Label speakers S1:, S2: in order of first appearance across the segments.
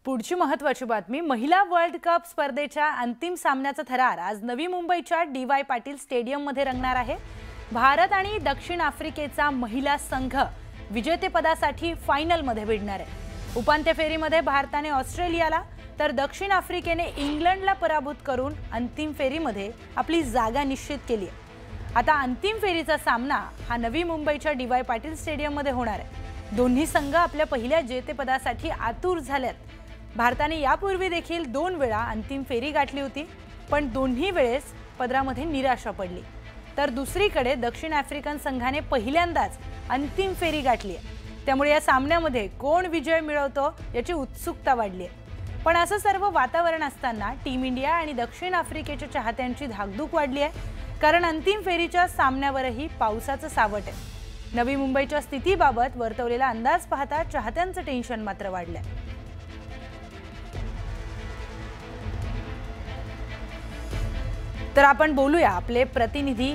S1: पुढची महत्त्वाची बातमी, महिला वर्ल्ड कप स्पर्धेच्या अंतिम सामन्याचा थरार आज नवी मुंबईच्या डी.वाय. पाटील स्टेडियममध्ये रंगणार आहे. भारत आणि दक्षिण आफ्रिकेचा महिला संघ विजेतेपदासाठी फायनलमध्ये भिडणार आहे. उपांत्य फेरीमध्ये भारताने ऑस्ट्रेलियाला तर दक्षिण आफ्रिकेने इंग्लंडला पराभूत करून अंतिम फेरीमध्ये आपली जागा निश्चित केली आहे. आता अंतिम फेरीचा सामना हा नवी मुंबईच्या डी.वाय. पाटील स्टेडियममध्ये होणार आहे. दोन्ही संघ आपल्या पहिल्या जेतेपदासाठी आतुर झालेत. भारताने यापूर्वी देखील 2 वेळा अंतिम फेरी गाठली होती, पण दोन्ही वेळेस पदरामध्ये निराशा पडली. तर दुसरीकडे दक्षिण आफ्रिकन संघाने पहिल्यांदाच अंतिम फेरी गाठली आहे. त्यामुळे या सामन्यामध्ये कोण विजय मिळवतो याची उत्सुकता वाढली आहे. पण असं सर्व वातावरण असताना टीम इंडिया आणि दक्षिण आफ्रिकेच्या चाहत्यांची धाकधूक वाढली आहे, कारण अंतिम फेरीच्या सामन्यावरही पावसाचं सावट आहे. नवी मुंबईच्या स्थितीबाबत वर्तवलेला अंदाज पाहता चाहत्यांचं टेन्शन मात्र वाढलंय. तर आपण बोलूया आपले प्रतिनिधी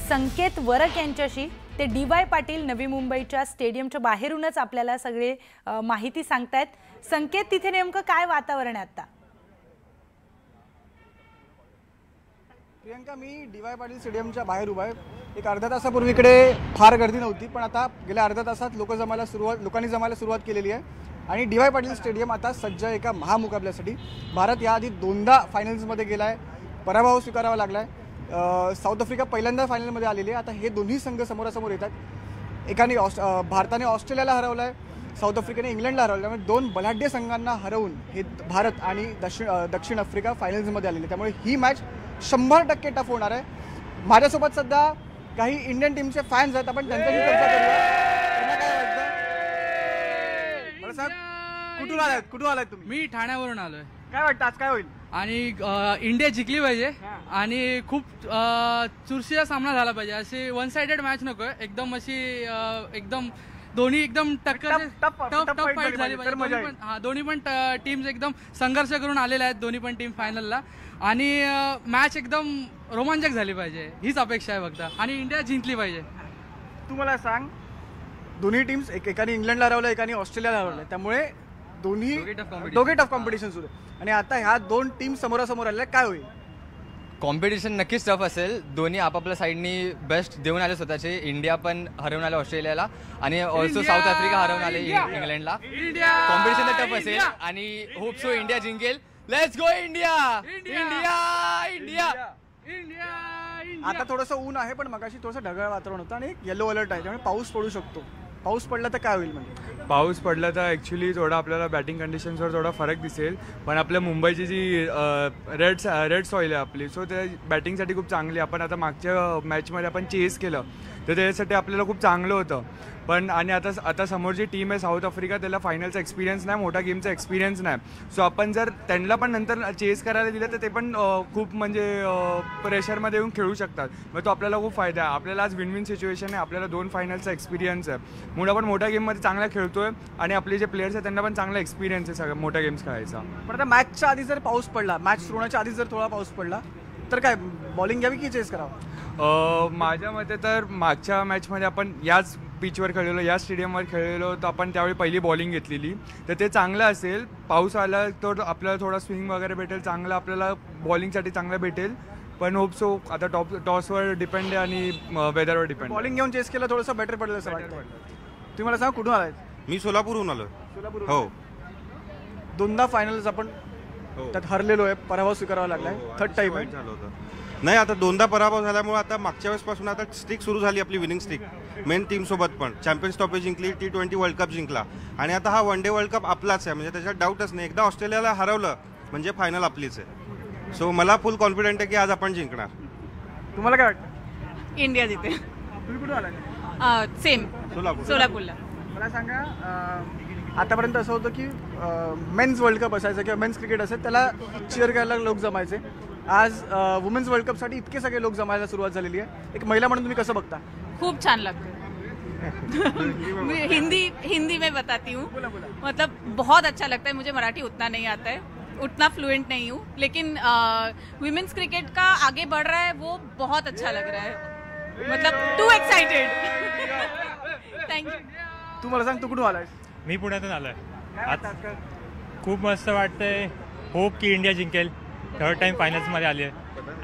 S1: संकेत वरक यांच्याशी. ते डी.वाय. पाटील नवी मुंबईच्या स्टेडियमच्या बाहेरूनच आपल्याला सगळे माहिती सांगतायत. संकेत, तिथे नेमकं काय वातावरण आहे आता?
S2: प्रियंका, मी डी.वाय. पाटील स्टेडियमच्या बाहेर उभा आहे. एक अर्ध्या तासापूर्वी इकडे फार गर्दी नव्हती, पण आता गेल्या अर्ध्या तासात लोकांनी जमायला सुरुवात केलेली आहे. आणि डी.वाय. पाटील स्टेडियम आता सज्ज आहे एका महामुकाबल्यासाठी. भारत याआधी 2दा फायनल्समध्ये गेला आहे, पराभव स्वीकारावा लागला आहे. साऊथ आफ्रिका पहिल्यांदा फायनलमध्ये आलेली आहे. आता हे दोन्ही संघ समोरासमोर येतात. एकाने भारताने ऑस्ट्रेलियाला हरवलं आहे, साऊथ आफ्रिकेने इंग्लंडला हरवलं. त्यामुळे 2 बलाढ्य संघांना हरवून हे भारत आणि दक्षिण आफ्रिका फायनल्समध्ये आलेले. त्यामुळे ही मॅच 100% टफ होणार आहे. माझ्यासोबत सध्या काही इंडियन टीमचे फॅन्स आहेत, आपण त्यांच्याशी चर्चा करूया. त्यांना काय वाटतं? मला सांग, कुठून आलात तुम्ही?
S3: मी ठाण्यावरून आलोय.
S2: काय वाटतं आज काय होईल?
S3: आणि इंडिया जिंकली पाहिजे आणि खूप चुरशीचा सामना झाला पाहिजे. अशी वन साइडेड मॅच नकोय, एकदम अशी एकदम दोन्ही एकदम टक्कर टफ फाईट झाली पाहिजे. दोन्ही पण टीम्स एकदम संघर्ष करून आलेल्या आहेत, दोन्ही पण टीम फायनलला. आणि मॅच एकदम रोमांचक झाली पाहिजे, हीच अपेक्षा आहे फक्त. आणि इंडिया जिंकली पाहिजे.
S2: तू मला सांग, दोन्ही टीम्स एकाने इंग्लंडला हरवलं, एकाने ऑस्ट्रेलियाला हरवलं. त्यामुळे दोघे टफ कॉम्पिटिशन सुरू आहे. आणि आता ह्या 2 टीम समोरासमोर आल्या, काय होईल?
S4: कॉम्पिटिशन नक्कीच टफ असेल. दोन्ही आपापल्या साईडनी बेस्ट देऊन आले स्वतःचे. इंडिया पण हरवून आले ऑस्ट्रेलियाला आणि ऑल्सो साऊथ आफ्रिका हरवून आले इंग्लंडला. कॉम्पिटिशन तर टफ असेल आणि होप सो इंडिया जिंकेल. Let's go India, India, India, India.
S2: आता थोडंसं ऊन आहे, पण मगाशी थोडंसं ढगाळ वातावरण होतं आणि येलो अलर्ट आहे, त्यामुळे पाऊस पडू शकतो. पाऊस पडला तर काय होईल? म्हणजे
S5: पाऊस पडला तर ॲक्च्युली थोडा आपल्याला बॅटिंग कंडिशन्सवर थोडा फरक दिसेल. पण आपल्या मुंबईची जी रेड सॉईल आहे आपली, सो ते बॅटिंगसाठी खूप चांगली. आपण आता मागच्या मॅचमध्ये आपण चेस केलं तर त्याच्यासाठी आपल्याला खूप चांगलं होतं. पण आणि आता समोरची टीम आहे साऊथ आफ्रिका, त्याला फायनलचा एक्सपिरियन्स नाही, मोठा गेमचा एक्सपिरियन्स नाही. सो आपण जर त्यांना पण नंतर चेस करायला दिलं तर ते पण खूप म्हणजे प्रेशरमध्ये येऊन खेळू शकतात. मग तो आपल्याला खूप फायदा आहे. आपल्याला आज विन विन सिच्युएशन आहे. आपल्याला 2 फायनलचा एक्सपिरियन्स आहे, म्हणून आपण मोठ्या गेममध्ये चांगला खेळतोय. आणि आपले जे प्लेयर्स आहेत त्यांना पण चांगला एक्सपिरियन्स आहे सगळ्या मोठ्या गेम्स खेळायचा.
S2: पण आता मॅचच्या आधी जर पाऊस पडला, मॅच सुरू होण्याच्या आधी जर थोडा पाऊस पडला तर काय बॉलिंग घ्यावी की चेस करावं?
S5: माझ्या मते तर मागच्या मॅचमध्ये आपण याच पिचवर खेळलेलो, या स्टेडियमवर खेळलेलो, तर आपण त्यावेळी पहिली बॉलिंग घेतलेली, तर ते चांगलं असेल. पाऊस आला तर आपल्याला थोडा स्विंग वगैरे भेटेल, चांगलं आपल्याला बॉलिंगसाठी चांगलं भेटेल. पण होप सो आता टॉसवर डिपेंड आहे आणि वेदरवर डिपेंड.
S2: बॉलिंग घेऊन चेस केलं थोडंसं बेटर पडेल असं वाटतं. तुम्ही मला सांगा, कुठून आलाय?
S6: मी सोलापूरहून आलो.
S2: सोलापूर.
S6: हो.
S2: 2दा फायनल्स आपण त्यात हरलेलो आहे, पराभव स्वीकारावा लागलाय. थर्ड टाइम आहे.
S6: झालं होतं नाही, आता 2दा पराभव झाल्यामुळे आता मागच्या वेळेसपासून आता स्ट्रिक सुरू झाली आपली, विनिंग स्ट्रिक. मेन टीमसोबत पण चॅम्पियन्स ट्रॉफी जिंकली, T20 वर्ल्ड कप जिंकला आणि आता हा वन डे वर्ल्ड कप आपलाच आहे. म्हणजे त्याच्यात डाऊटच नाही. एकदा ऑस्ट्रेलियाला हरवलं म्हणजे फायनल आपलीच आहे. सो मला फुल कॉन्फिडंट आहे की आज आपण जिंकणार.
S2: तुम्हाला काय वाटतं?
S7: इंडिया जिते.
S2: तुम्ही कुठून आलाय?
S7: सेम सोलापूरला.
S2: मला सांगा, आतापर्यंत असं होतं की मेन्स वर्ल्ड कप असायचं किंवा मेन्स क्रिकेट असेल, त्याला चीअर करायला लोक जमायचे. आज वुमेन्स वर्ल्ड कपसाठी इतके सगळे लोक जमायला सुरुवात झालेली आहे. एक महिला म्हणून तुम्ही कसं बघता?
S7: खूप छान लगता है. हिंदी में बताती हूँ. मतलब बहुत अच्छा लगता है. मुझे मराठी उतना नहीं आता है, उतना फ्लुएंट नहीं हूँ, लेकिन वुमेन्स क्रिकेट का आगे बढ़ रहा है वो बहुत अच्छा लग रहा है. मतलब टू एक्साइटेड. Thank you.
S2: तू मला सांग, तू कुठून आलाय?
S8: मी पुण्यातून आलोय. खूप मस्त वाटतंय. होप की इंडिया जिंकेल. 3rd टाइम फायनल्समध्ये आली आहे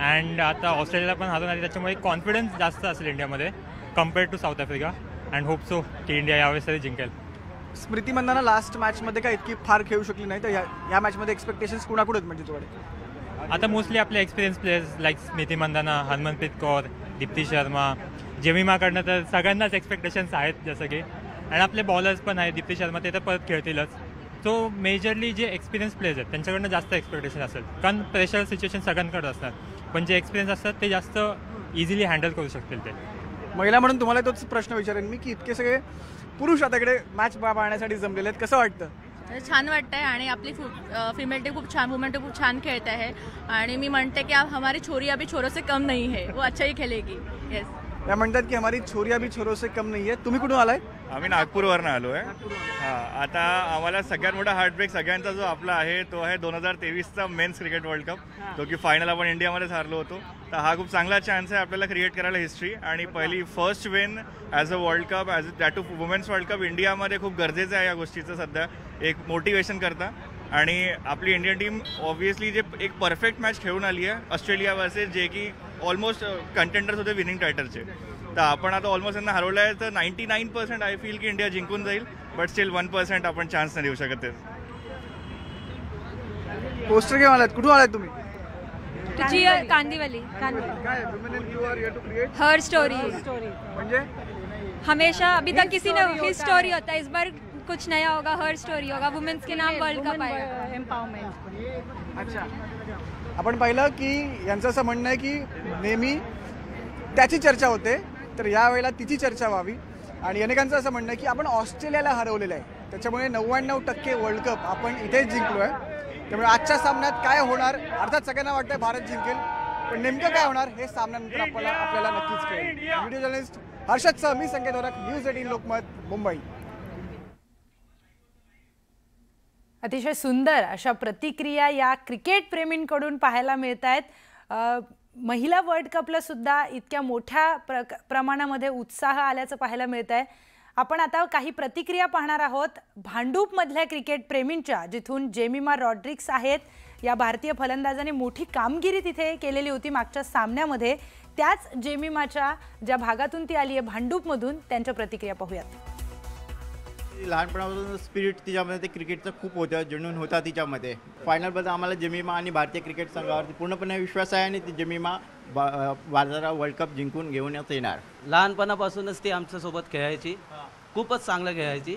S8: अँड आता ऑस्ट्रेलियाला पण हरवून आली, त्याच्यामुळे कॉन्फिडन्स जास्त असेल इंडियामध्ये compare to South Africa and hope so की इंडिया यावेळेस तरी जिंकेल.
S2: स्मृती मंदाना लास्ट मॅचमध्ये काय इतकी फार खेळू शकली नाही, तर या मॅचमध्ये एक्सपेक्टेशन्स कुणाकडे आहेत म्हणजे तुझ्याकडे?
S8: आता मोस्टली आपले experience players like Smriti Mandhana, Harmanpreet Kaur, Deepti Sharma, जेमिमाकडनं तर सगळ्यांनाच एक्सपेक्टेशन्स आहेत जसं की, आणि आपले बॉलर्स पण आहेत. दीप्ती शर्मा ते तर परत खेळतीलच. सो मेजरली जे एक्सपिरियन्स प्लेयर्स आहेत त्यांच्याकडनं जास्त एक्सपेक्टेशन असेल, कारण प्रेशर सिच्युएशन सगळ्यांकडे असणार, पण जे एक्सपिरियन्स असतात ते जास्त इझिली हँडल करू शकतील. ते
S2: महिला म्हणून तुम्हाला तोच प्रश्न विचारेन मी की इतके सगळे पुरुष आता इकडे मॅच पाहण्यासाठी जमलेले आहेत, कसं वाटतं?
S9: छान वाटतंय आणि आपली फीमेल टीम खूप छान, वुमेन टीम खूप छान खेळत आहे आणि मी म्हणते की हमारी छोरी अभी छोरों से कम नहीं है, वो अच्छा ही खेलेगी. येस,
S2: त्या म्हणतात की हमारी छोरी अभी छोरों से कम नहीं है. तुम्ही कुठून आलाय?
S10: आम्ही नागपूरवरनं आलो आहे. हां, आता आम्हाला सगळ्यात मोठा हार्टब्रेक सगळ्यांचा जो आपला आहे तो आहे 2023चा मेन्स क्रिकेट वर्ल्ड कप, तो की फायनल आपण इंडियामध्येच हारलो होतो. तर हा खूप चांगला चान्स आहे आपल्याला क्रिएट करायला हिस्ट्री, आणि पहिली first win as a world cup, as that to women's world cup इंडियामध्ये खूप गरजेचं आहे या गोष्टीचं सध्या एक मोटिवेशन करता. आणि आपली इंडियन टीम ऑब्व्हियसली जे एक परफेक्ट मॅच खेळून आली आहे ऑस्ट्रेलिया वर्सेस, जे की ऑलमोस्ट कंटेंडर्स होते विनिंग टायटलचे. तर आपण आता ऑलमोस्ट यांना हरवलं आहे, तर 99% आय फील की इंडिया जिंकून जाईल, बट स्टील 1% आपण चान्स नाही देऊ शकत.
S2: पोस्टर घेऊन आलात, कुठून आलात तुम्ही?
S11: कांदीवली. हर स्टोरी
S2: म्हणजे
S11: हमेशा अभी तक किसी ने ही स्टोरी होता है, इस बार कुछ नया होगा, हर स्टोरी होगा. वुमेन्स के नाम वर्ल्ड कप आएगा. एम्पावरमेंट.
S2: अच्छा, आपण पाहिलं की यांचं असं म्हणणं आहे की नेहमी त्याची चर्चा होते, तर यावेळेला तिची चर्चा व्हावी. आणि अनेकांचं असं म्हणणं आहे की आपण ऑस्ट्रेलियाला हरवलेलं आहे, त्याच्यामुळे 99% वर्ल्ड कप आपण इथेच जिंकलो आहे. त्यामुळे आजच्या सामन्यात काय होणार, अर्थात सगळ्यांना वाटतंय भारत जिंकेल, पण नेमकं काय होणार हे सामन्यानंतर आपल्याला नक्कीच कळेल. व्हिडिओ जर्नलिस्ट हर्षदसह मी संकेत ओरक, न्यूज 18 लोकमत, मुंबई.
S1: अतिशय सुंदर अशा प्रतिक्रिया या क्रिकेट प्रेमींकडून पाहायला मिळत आहेत. महिला वर्ल्ड कपला सुद्धा इतक्या मोठ्या प्रमाणामध्ये उत्साह आल्याचं पाहायला मिळत आहे. आपण आता काही प्रतिक्रिया पाहणार आहोत भांडूपमधल्या क्रिकेट प्रेमींच्या, जिथून जेमिमा रॉड्रिग्स आहेत. या भारतीय फलंदाजाने मोठी कामगिरी तिथे केलेली होती मागच्या सामन्यामध्ये. त्याच जेमिमाच्या ज्या भागातून ती आली आहे भांडूपमधून, त्यांच्या प्रतिक्रिया पाहूयात.
S12: लहानपणापासून स्पिरिट तिच्यामध्ये ते क्रिकेटचं खूप होतं, जुनून होता तिच्यामध्ये. फायनलबद्दल आम्हाला जेमिमा आणि भारतीय क्रिकेट संघावरती पूर्णपणे विश्वास आहे आणि ती जेमिमा भारताला वर्ल्ड कप जिंकून घेऊनच येणार.
S13: लहानपणापासूनच ती आमच्यासोबत खेळायची, खूपच चांगलं खेळायची.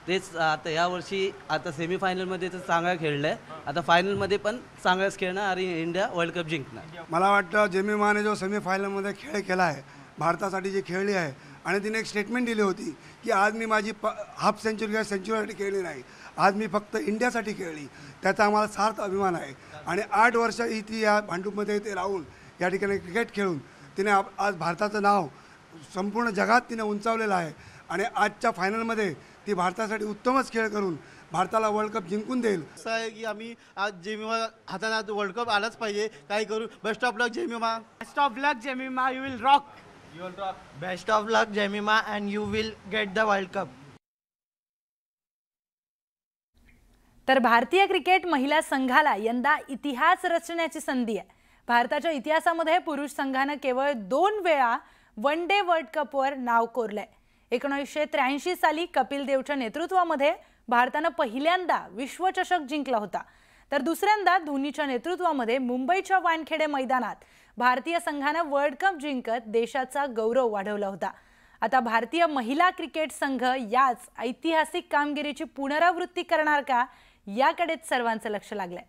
S13: तेच आता यावर्षी आता सेमीफायनलमध्ये तर चांगलं खेळलं आहे, आता फायनलमध्ये पण चांगलंच खेळणार आणि इंडिया वर्ल्ड कप जिंकणार.
S14: मला वाटतं जेमिमाने जो सेमीफायनलमध्ये खेळ केला आहे, भारतासाठी जी खेळली आहे, आणि तिने एक स्टेटमेंट दिली होती की आज मी माझी हाफ सेंचुरी किंवा सेंचुरीसाठी खेळली नाही, आज मी फक्त इंडियासाठी खेळली. त्याचा आम्हाला सार्थ अभिमान आहे. आणि 8 वर्ष ही ती या भांडूपमध्ये ते राहून या ठिकाणी क्रिकेट खेळून तिने आज भारताचं नाव संपूर्ण जगात तिने उंचावलेलं आहे. आणि आजच्या फायनलमध्ये ती भारतासाठी उत्तमच खेळ करून भारताला वर्ल्ड कप जिंकून देईल.
S12: असं आहे की आम्ही आज जेमिमा हाताला वर्ल्ड कप आलाच पाहिजे, काही करू. Best of luck Jemimah.
S15: Best of luck Jemimah, you will rock.
S12: Best of luck Jemimah and you will get the world cup.
S1: तर भारतीय क्रिकेट महिला संघाला यंदा इतिहास रचण्याची संधी आहे. भारताच्या इतिहासामध्ये पुरुष संघानं केवळ 2 वेळा वन डे वर्ल्ड कपवर नाव कोरलंय. 1983 साली कपिल देवच्या नेतृत्वामध्ये भारतानं पहिल्यांदा विश्वचषक जिंकला होता, तर दुसऱ्यांदा धोनीच्या नेतृत्वामध्ये मुंबईच्या वानखेडे मैदानात भारतीय संघानं वर्ल्ड कप जिंकत देशाचा गौरव वाढवला होता. आता भारतीय महिला क्रिकेट संघ याच ऐतिहासिक कामगिरीची पुनरावृत्ती करणार का, याकडेच सर्वांचं लक्ष लागलंय.